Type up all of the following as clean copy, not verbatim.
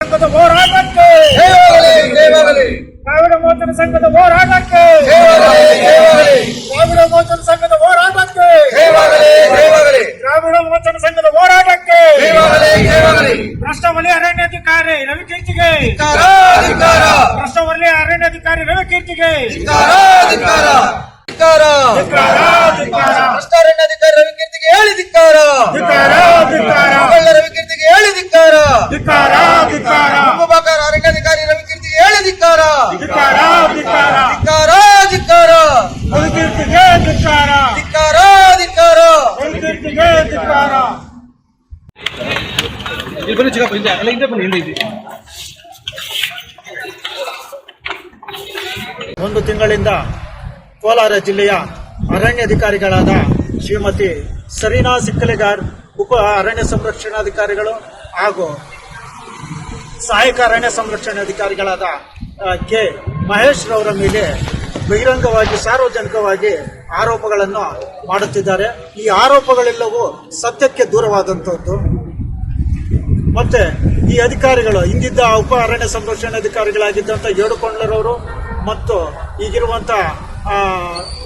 ಸಂಘದ ಹೋರಾಟಕ್ಕೆ ದ್ರಾವಿಡ ಮೋಚನ ಸಂಘದ ಹೋರಾಟಕ್ಕೆ ದ್ರಾವಿಡ ಮೋಚನ ಸಂಘದ ಹೋರಾಟಕ್ಕೆ ದ್ರಾವಿಡ ಮೋಚನ ಸಂಘದ ಹೋರಾಟಕ್ಕೆ ಭ್ರಷ್ಟ ವಲಯ ಅರಣ್ಯಾಧಿಕಾರಿ ರವಿಕೀರ್ತಿಗೆ ಭ್ರಷ್ಟ ವಲಯ ಅರಣ್ಯಾಧಿಕಾರಿ ರವಿಕೀರ್ತಿಗೆ ಭ್ರಷ್ಟಾರಣ್ಯಾಧಿಕಾರಿ ರವಿಕೀರ್ತಿಗೆ ಹೇಳಿ ಧಿಕ್ಕಾರ, ರವಿಕೀರ್ತಿಗೆ ಹೇಳಿ ಧಿಕ್ಕಾರ, ಉಪಬಾಕಾರ ಅರಣ್ಯಾಧಿಕಾರಿ ರವಿಕೀರ್ತಿಗೆ ಹೇಳಿ ಧಿಕ್ಕಾರ, ಧಿಕ್ಕಾರ, ರವಿಕೀರ್ತಿಗೆ ಧಿಕ್ಕಾರ, ಧಿಕ್ಕಾರ. ರವಿಕೀರ್ತಿಗೆ ಧಿಕ್ಕಾರ. ಒಂದು ತಿಂಗಳಿಂದ ಕೋಲಾರ ಜಿಲ್ಲೆಯ ಅರಣ್ಯಾಧಿಕಾರಿಗಳಾದ ಶ್ರೀಮತಿ ಸರೀನಾ ಸಿಕ್ಕಲೆಗಾರ್, ಉಪ ಅರಣ್ಯ ಸಂರಕ್ಷಣಾಧಿಕಾರಿಗಳು ಹಾಗೂ ಸಹಾಯಕ ಅರಣ್ಯ ಸಂರಕ್ಷಣಾಧಿಕಾರಿಗಳಾದ ಕೆ ಮಹೇಶ್ ರವರ ಮೇಲೆ ಬಹಿರಂಗವಾಗಿ ಸಾರ್ವಜನಿಕವಾಗಿ ಆರೋಪಗಳನ್ನು ಮಾಡುತ್ತಿದ್ದಾರೆ. ಈ ಆರೋಪಗಳೆಲ್ಲವೂ ಸತ್ಯಕ್ಕೆ ದೂರವಾದಂಥದ್ದು. ಮತ್ತೆ ಈ ಅಧಿಕಾರಿಗಳು ಹಿಂದಿದ್ದ ಉಪ ಅರಣ್ಯ ಸಂರಕ್ಷಣಾಧಿಕಾರಿಗಳಾಗಿದ್ದಂಥ ಏಡುಕೊಂಡ್ಲರವರು ಮತ್ತು ಈಗಿರುವಂಥ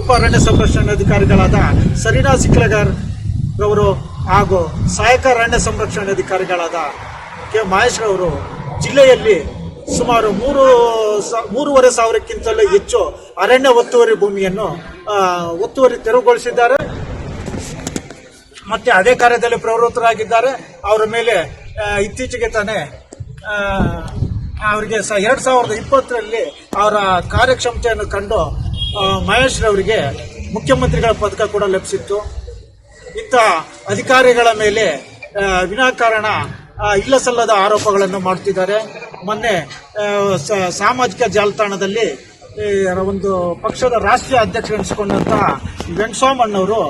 ಉಪ ಅರಣ್ಯ ಸಂರಕ್ಷಣಾಧಿಕಾರಿಗಳಾದ ಸರೀನಾ ಸಿಕ್ಲೆಗಾರ್ ರವರು ಹಾಗೂ ಸಹಾಯಕ ಅರಣ್ಯ ಸಂರಕ್ಷಣಾಧಿಕಾರಿಗಳಾದ ಕೆ ಮಹೇಶ್ ರವರು ಜಿಲ್ಲೆಯಲ್ಲಿ ಸುಮಾರು 3,500ಕ್ಕಿಂತಲೂ ಹೆಚ್ಚು ಅರಣ್ಯ ಒತ್ತುವರಿ ಭೂಮಿಯನ್ನು ಒತ್ತುವರಿ ತೆರವುಗೊಳಿಸಿದ್ದಾರೆ. ಮತ್ತೆ ಅದೇ ಕಾರ್ಯದಲ್ಲಿ ಪ್ರವೃತ್ತರಾಗಿದ್ದಾರೆ. ಅವರ ಮೇಲೆ ಇತ್ತೀಚೆಗೆ ತಾನೇ ಅವರಿಗೆ 2020ರಲ್ಲಿ ಅವರ ಕಾರ್ಯಕ್ಷಮತೆಯನ್ನು ಕಂಡು ಮಹೇಶ್ ರವರಿಗೆ ಮುಖ್ಯಮಂತ್ರಿಗಳ ಪದಕ ಕೂಡ ಲಭಿಸಿತ್ತು. ಇಂಥ ಅಧಿಕಾರಿಗಳ ಮೇಲೆ ವಿನಾಕಾರಣ ಇಲ್ಲ ಸಲ್ಲದ ಆರೋಪಗಳನ್ನು ಮಾಡುತ್ತಿದ್ದಾರೆ. ಮೊನ್ನೆ ಸಾಮಾಜಿಕ ಜಾಲತಾಣದಲ್ಲಿ ಒಂದು ಪಕ್ಷದ ರಾಷ್ಟ್ರೀಯ ಅಧ್ಯಕ್ಷರೆನಿಸಿಕೊಂಡಂತಹ ವೆಂಕಟಸ್ವಾಮಣ್ಣವರು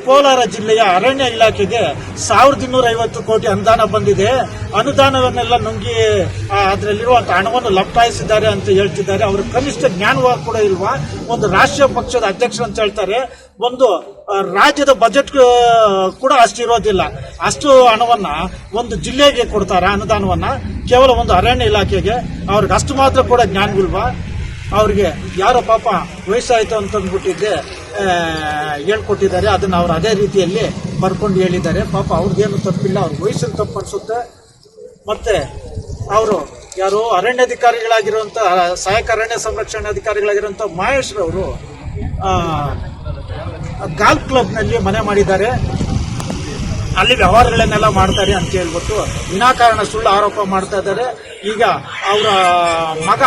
ಕೋಲಾರ ಜಿಲ್ಲೆಯ ಅರಣ್ಯ ಇಲಾಖೆಗೆ 1,250 ಕೋಟಿ ಅನುದಾನ ಬಂದಿದೆ, ಅನುದಾನವನ್ನೆಲ್ಲ ನುಂಗಿ ಅದರಲ್ಲಿರುವಂಥ ಹಣವನ್ನು ಲಪ್ಟಾಯಿಸಿದ್ದಾರೆ ಅಂತ ಹೇಳ್ತಿದ್ದಾರೆ. ಅವರು ಕನಿಷ್ಠ ಜ್ಞಾನವಾಗಿ ಕೂಡ ಇಲ್ವಾ? ಒಂದು ರಾಷ್ಟ್ರೀಯ ಪಕ್ಷದ ಅಧ್ಯಕ್ಷರು ಅಂತ ಹೇಳ್ತಾರೆ, ಒಂದು ರಾಜ್ಯದ ಬಜೆಟ್ ಕೂಡ ಅಷ್ಟಿರೋದಿಲ್ಲ. ಅಷ್ಟು ಹಣವನ್ನ ಒಂದು ಜಿಲ್ಲೆಗೆ ಕೊಡ್ತಾರೆ ಅನುದಾನವನ್ನ, ಕೇವಲ ಒಂದು ಅರಣ್ಯ ಇಲಾಖೆಗೆ. ಅವ್ರಿಗೆ ಅಷ್ಟು ಮಾತ್ರ ಕೂಡ ಜ್ಞಾನವಿಲ್ವಾ? ಅವ್ರಿಗೆ ಯಾರೋ ಪಾಪ ವಯಸ್ಸಾಯಿತು ಅಂತಂದ್ಬಿಟ್ಟಿದ್ದೆ ಹೇಳ್ಕೊಟ್ಟಿದ್ದಾರೆ. ಅದನ್ನು ಅವ್ರು ಅದೇ ರೀತಿಯಲ್ಲಿ ಬರ್ಕೊಂಡು ಹೇಳಿದ್ದಾರೆ. ಪಾಪ ಅವ್ರದ್ದೇನು ತಪ್ಪಿಲ್ಲ, ಅವ್ರ ವಯಸ್ಸಿನ ತಪ್ಪು ಅನಿಸುತ್ತೆ. ಮತ್ತೆ ಅವರು ಯಾರು ಅರಣ್ಯಾಧಿಕಾರಿಗಳಾಗಿರುವಂಥ ಸಹಾಯಕ ಅರಣ್ಯ ಸಂರಕ್ಷಣಾಧಿಕಾರಿಗಳಾಗಿರುವಂಥ ಮಹೇಶ್ ರವರು ಗಾಲ್ಫ್ ಕ್ಲಬ್ನಲ್ಲಿ ಮನೆ ಮಾಡಿದ್ದಾರೆ, ಅಲ್ಲಿ ವ್ಯವಹಾರಗಳನ್ನೆಲ್ಲ ಮಾಡ್ತಾರೆ ಅಂತ ಹೇಳ್ಬಿಟ್ಟು ವಿನಾಕಾರಣ ಸುಳ್ಳು ಆರೋಪ ಮಾಡ್ತಾ ಇದ್ದಾರೆ. ಈಗ ಅವರ ಮಗ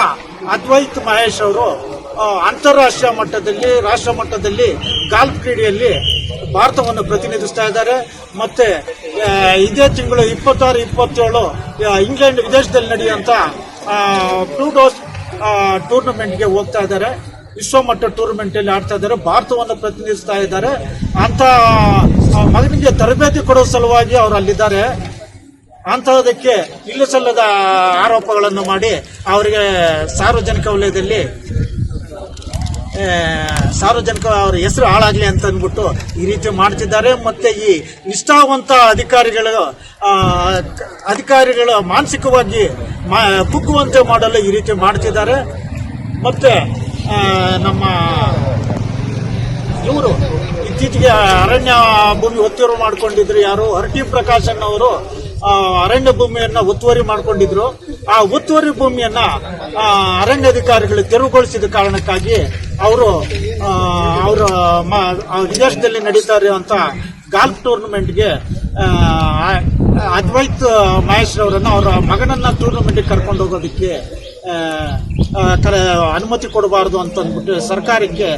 ಅದ್ವೈತ್ ಮಹೇಶ್ ಅವರು ಅಂತಾರಾಷ್ಟ್ರೀಯ ಮಟ್ಟದಲ್ಲಿ, ರಾಷ್ಟ್ರ ಮಟ್ಟದಲ್ಲಿ ಗಾಲ್ಫ್ ಕ್ರೀಡೆಯಲ್ಲಿ ಭಾರತವನ್ನು ಪ್ರತಿನಿಧಿಸ್ತಾ ಇದ್ದಾರೆ. ಮತ್ತೆ ಇದೇ ತಿಂಗಳು 26-27 ಇಂಗ್ಲೆಂಡ್ ವಿದೇಶದಲ್ಲಿ ನಡೆಯುವಂಥ ಟೂಡೋಸ್ ಟೂರ್ನಮೆಂಟ್ಗೆ ಹೋಗ್ತಾ ಇದ್ದಾರೆ. ವಿಶ್ವಮಟ್ಟ ಟೂರ್ನಮೆಂಟಲ್ಲಿ ಆಡ್ತಾ ಇದ್ದಾರೆ, ಭಾರತವನ್ನು ಪ್ರತಿನಿಧಿಸ್ತಾ ಇದ್ದಾರೆ. ಅಂತ ಮಗನಿಗೆ ತರಬೇತಿ ಕೊಡೋ ಸಲುವಾಗಿ ಅವರು ಅಲ್ಲಿದ್ದಾರೆ. ಅಂತಹದಕ್ಕೆ ಇಲ್ಲ ಸಲ್ಲದ ಆರೋಪಗಳನ್ನು ಮಾಡಿ ಅವರಿಗೆ ಸಾರ್ವಜನಿಕ ವಲಯದಲ್ಲಿ ಅವರ ಹೆಸರು ಹಾಳಾಗಲಿ ಅಂತ ಅಂದ್ಬಿಟ್ಟು ಈ ರೀತಿ ಮಾಡ್ತಿದ್ದಾರೆ. ಮತ್ತೆ ಈ ನಿಷ್ಠಾವಂತ ಅಧಿಕಾರಿಗಳ ಮಾನಸಿಕವಾಗಿ ಕುಗ್ಗುವಂತೆ ಮಾಡಲು ಈ ರೀತಿ ಮಾಡ್ತಿದ್ದಾರೆ. ಮತ್ತೆ ನಮ್ಮ ಇವರು ಇತ್ತೀಚೆಗೆ ಅರಣ್ಯ ಭೂಮಿ ಒತ್ತುವರಿ ಮಾಡ್ಕೊಂಡಿದ್ರು. ಯಾರು ಹರ್ಟಿ ಪ್ರಕಾಶನ್ ಅವರು ಅರಣ್ಯ ಭೂಮಿಯನ್ನ ಒತ್ತುವರಿ ಮಾಡ್ಕೊಂಡಿದ್ರು. ಆ ಒತ್ತುವರಿ ಭೂಮಿಯನ್ನ ಅರಣ್ಯಾಧಿಕಾರಿಗಳು ತೆರವುಗೊಳಿಸಿದ ಕಾರಣಕ್ಕಾಗಿ ಅವರು ವಿದೇಶದಲ್ಲಿ ನಡೀತಾ ಇರುವಂತ ಗಾಲ್ಫ್ ಟೂರ್ನಮೆಂಟ್ಗೆ ಅದ್ವೈತ್ ಮಹೇಶ್ ಅವರನ್ನ ಅವರ ಮಗನನ್ನ ಟೂರ್ನಮೆಂಟ್ಗೆ ಕರ್ಕೊಂಡು ಹೋಗೋದಕ್ಕೆ ಅನುಮತಿ ಕೊಡಬಾರದು ಅಂತ ಅಂದ್ಬಿಟ್ಟು ಸರ್ಕಾರಕ್ಕೆ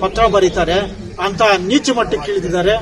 ಪತ್ರ ಬರೀತಾರೆ ಅಂತ ನೀಚ ಮಟ್ಟಕ್ಕೆ ಇಳಿದಿದ್ದಾರೆ.